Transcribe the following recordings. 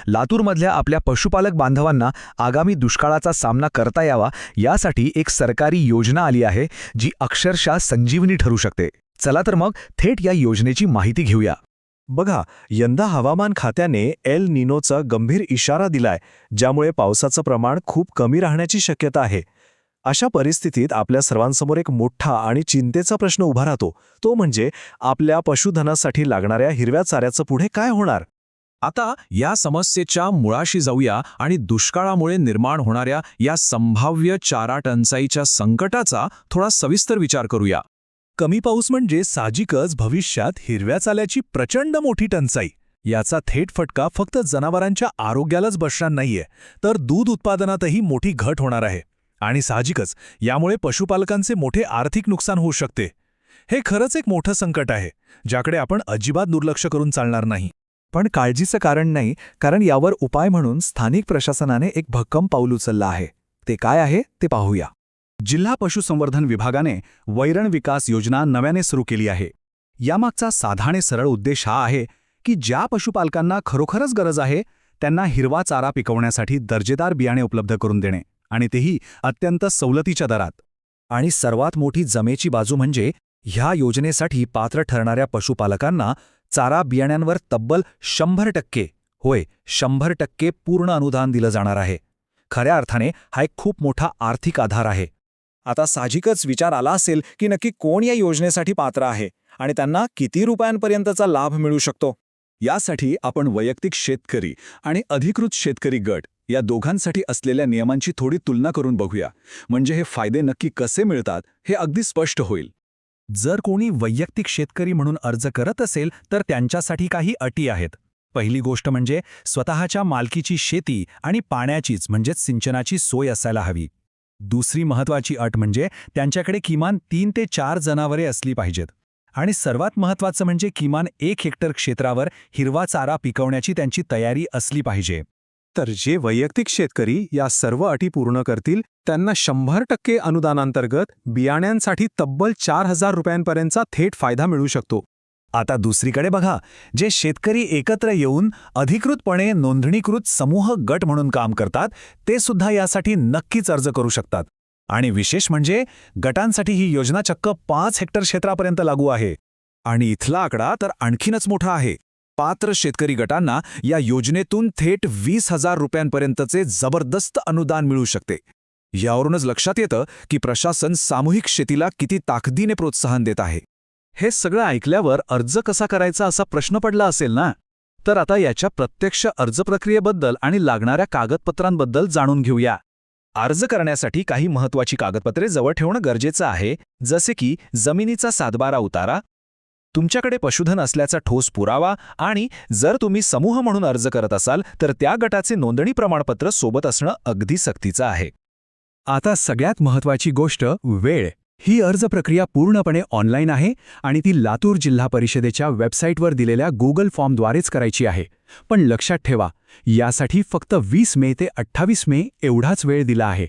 लातूरमधल्या आपल्या पशुपालक बांधवांना आगामी दुष्काळाचा सामना करता यावा यासाठी एक सरकारी योजना आली आहे जी अक्षरशः संजीवनी ठरू शकते. चला तर मग थेट या योजनेची माहिती घेऊया. बघा, यंदा हवामान खात्याने एल निनोचा गंभीर इशारा दिलाय, ज्यामुळे पावसाचं प्रमाण खूप कमी राहण्याची शक्यता आहे. अशा परिस्थितीत आपल्या सर्वांसमोर एक मोठा आणि चिंतेचा प्रश्न उभा राहतो, तो म्हणजे आपल्या पशुधनासाठी लागणाऱ्या हिरव्या चाऱ्याचं पुढे काय होणार. आता या समस्येच्या मुळाशी जाऊया आणि दुष्काळामुळे निर्माण होणाऱ्या या संभाव्य चारा टंचाईच्या संकटाचा थोडा सविस्तर विचार करूया. कमी पाऊस म्हणजे साहजिकच भविष्यात हिरव्या चाऱ्याची प्रचंड मोठी टंचाई. याचा थेट फटका फक्त जनावरांच्या आरोग्यालाच बसणार नाहीये, तर दूध उत्पादनातही मोठी घट होणार आहे. आणि साहजिकच यामुळे पशुपालकांचे मोठे आर्थिक नुकसान होऊ शकते. हे खरंच एक मोठं संकट आहे, ज्याकडे आपण अजिबात दुर्लक्ष करून चालणार नाही. पण काळजीचं कारण नाही, कारण यावर उपाय म्हणून स्थानिक प्रशासनाने एक भक्कम पाऊल उचललं आहे. ते काय आहे ते पाहूया. जिल्हा पशुसंवर्धन विभागाने वैरण विकास योजना नव्याने सुरू केली आहे. यामागचा साधा आणि सरळ उद्देश हा आहे की ज्या पशुपालकांना खरोखरच गरज आहे त्यांना हिरवा चारा पिकवण्यासाठी दर्जेदार बियाणे उपलब्ध करून देणे, आणि तेही अत्यंत सवलतीच्या दरात. आणि सर्वात मोठी जमेची बाजू म्हणजे ह्या योजनेसाठी पात्र ठरणाऱ्या पशुपालकांना चारा बियाण्यांवर तब्बल 100% होय 100% पूर्ण अनुदान दिलं जाणार आहे. खऱ्या अर्थाने हा एक खूप मोठा आर्थिक आधार आहे. आता साहजिकच विचार आला असेल की नक्की कोण या योजनेसाठी पात्र आहे आणि त्यांना किती रुपयांपर्यंतचा लाभ मिळू शकतो. यासाठी आपण वैयक्तिक शेतकरी आणि अधिकृत शेतकरी गट या दोघांसाठी असलेल्या नियमांची थोडी तुलना करून बघूया, म्हणजे हे फायदे नक्की कसे मिळतात हे अगदी स्पष्ट होईल. जर कोणी वैयक्तिक शेतकरी म्हणून अर्ज करत असेल तर त्यांच्यासाठी काही अटी आहेत. पहिली गोष्ट म्हणजे स्वतःच्या मालकीची शेती आणि पाण्याचीच म्हणजेच सिंचनाची सोय असायला हवी. दुसरी महत्त्वाची अट म्हणजे त्यांच्याकडे किमान 3 ते 4 जनावरे असली पाहिजेत. आणि सर्वात महत्त्वाचं म्हणजे किमान 1 हेक्टर क्षेत्रावर हिरवा चारा पिकवण्याची त्यांची तयारी असली पाहिजे. तर जे वैयक्तिक शेतकरी या सर्व अटी पूर्ण करतील त्यांना 100% अनुदानांतर्गत बियाण्यांसाठी तब्बल 4,000 रुपयांपर्यंतचा थेट फायदा मिळू शकतो. आता दुसरीकडे बघा, जे शेतकरी एकत्र येऊन अधिकृतपणे नोंदणीकृत समूह गट म्हणून काम करतात ते सुद्धा यासाठी नक्कीच अर्ज करू शकतात. आणि विशेष म्हणजे गटांसाठी ही योजना चक्क 5 हेक्टर क्षेत्रापर्यंत लागू आहे. आणि इथला आकडा तर आणखीनच मोठा आहे. पात्र शेतकरी गटांना या योजनेतून थेट 20,000 रुपयांपर्यंतचे जबरदस्त अनुदान मिळू शकते. यावरूनच लक्षात येतं की प्रशासन सामूहिक शेतीला किती ताकदीने प्रोत्साहन देत आहे. हे सगळं ऐकल्यावर अर्ज कसा करायचा असा प्रश्न पडला असेल ना, तर आता याच्या प्रत्यक्ष अर्ज प्रक्रियेबद्दल आणि लागणाऱ्या कागदपत्रांबद्दल जाणून घेऊया. अर्ज करण्यासाठी काही महत्त्वाची कागदपत्रे जवळ ठेवणं गरजेचं आहे, जसे की जमिनीचा 7/12 उतारा, तुमच्याकडे पशुधन असल्याचा ठोस पुरावा, आणि जर तुम्ही समूह म्हणून अर्ज करत असाल तर त्या गटाचे नोंदणी प्रमाणपत्र सोबत असणं अगदी सक्तीचं आहे. आता सगळ्यात महत्त्वाची गोष्ट वेळ. ही अर्ज प्रक्रिया पूर्णपणे ऑनलाईन आहे आणि ती लातूर जिल्हा परिषदेच्या वेबसाईटवर दिलेल्या गुगल फॉर्मद्वारेच करायची आहे. पण लक्षात ठेवा, यासाठी फक्त 20 मे ते 28 मे एवढाच वेळ दिला आहे.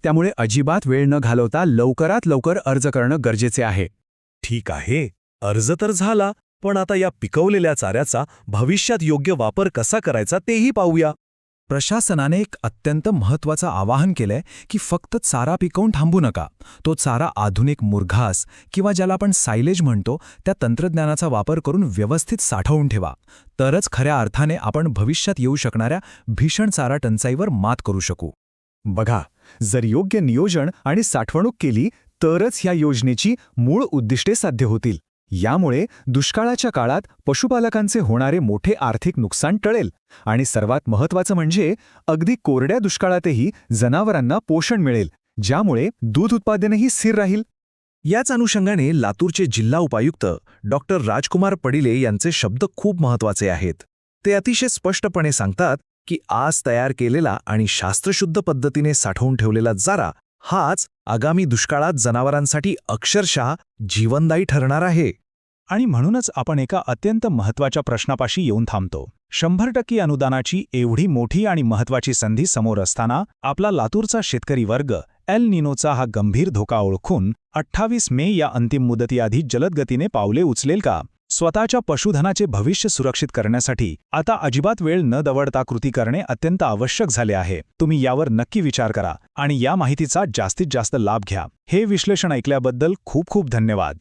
त्यामुळे अजिबात वेळ न घालवता लवकरात लवकर अर्ज करणं गरजेचे आहे. ठीक आहे, अर्ज तर झाला, पण आता या पिकवलेल्या चाऱ्याचा भविष्यात योग्य वापर कसा करायचा तेही पाहूया. प्रशासनाने एक अत्यंत महत्त्वाचं आवाहन केलंय की फक्त चारा पिकवून थांबू नका. तो चारा आधुनिक मुरघास किंवा ज्याला आपण सायलेज म्हणतो त्या तंत्रज्ञानाचा वापर करून व्यवस्थित साठवून ठेवा. तरच खऱ्या अर्थाने आपण भविष्यात येऊ शकणाऱ्या भीषण चारा टंचाईवर मात करू शकू. बघा, जर योग्य नियोजन आणि साठवणूक केली तरच ह्या योजनेची मूळ उद्दिष्टे साध्य होतील. यामुळे दुष्काळाच्या काळात पशुपालकांचे होणारे मोठे आर्थिक नुकसान टळेल आणि सर्वात महत्त्वाचं म्हणजे अगदी कोरड्या दुष्काळातही जनावरांना पोषण मिळेल, ज्यामुळे दूध उत्पादनही स्थिर राहील. याच अनुषंगाने लातूरचे जिल्हा उपायुक्त डॉक्टर राजकुमार पडिले यांचे शब्द खूप महत्त्वाचे आहेत. ते अतिशय स्पष्टपणे सांगतात की आज तयार केलेला आणि शास्त्रशुद्ध पद्धतीने साठवून ठेवलेला चारा हाच आगामी दुष्काळात जनावरांसाठी अक्षरशः जीवनदायी ठरणार आहे. आणि म्हणूनच आपण एका अत्यंत महत्त्वाच्या प्रश्नापाशी येऊन थांबतो. 100% अनुदानाची एवढी मोठी आणि महत्त्वाची संधी समोर असताना आपला लातूरचा शेतकरी वर्ग एल निनोचा हा गंभीर धोका ओळखून 28 मे या अंतिम मुदतीआधी जलद गतीने पावले उचलेल का? स्वतःच्या पशुधनाचे भविष्य सुरक्षित करण्यासाठी आता अजिबात वेळ न दवडता कृती करणे अत्यंत आवश्यक झाले आहे. तुम्ही यावर नक्की विचार करा आणि या माहितीचा जास्तीत जास्त लाभ घ्या. हे विश्लेषण ऐकल्याबद्दल खूप खूप धन्यवाद.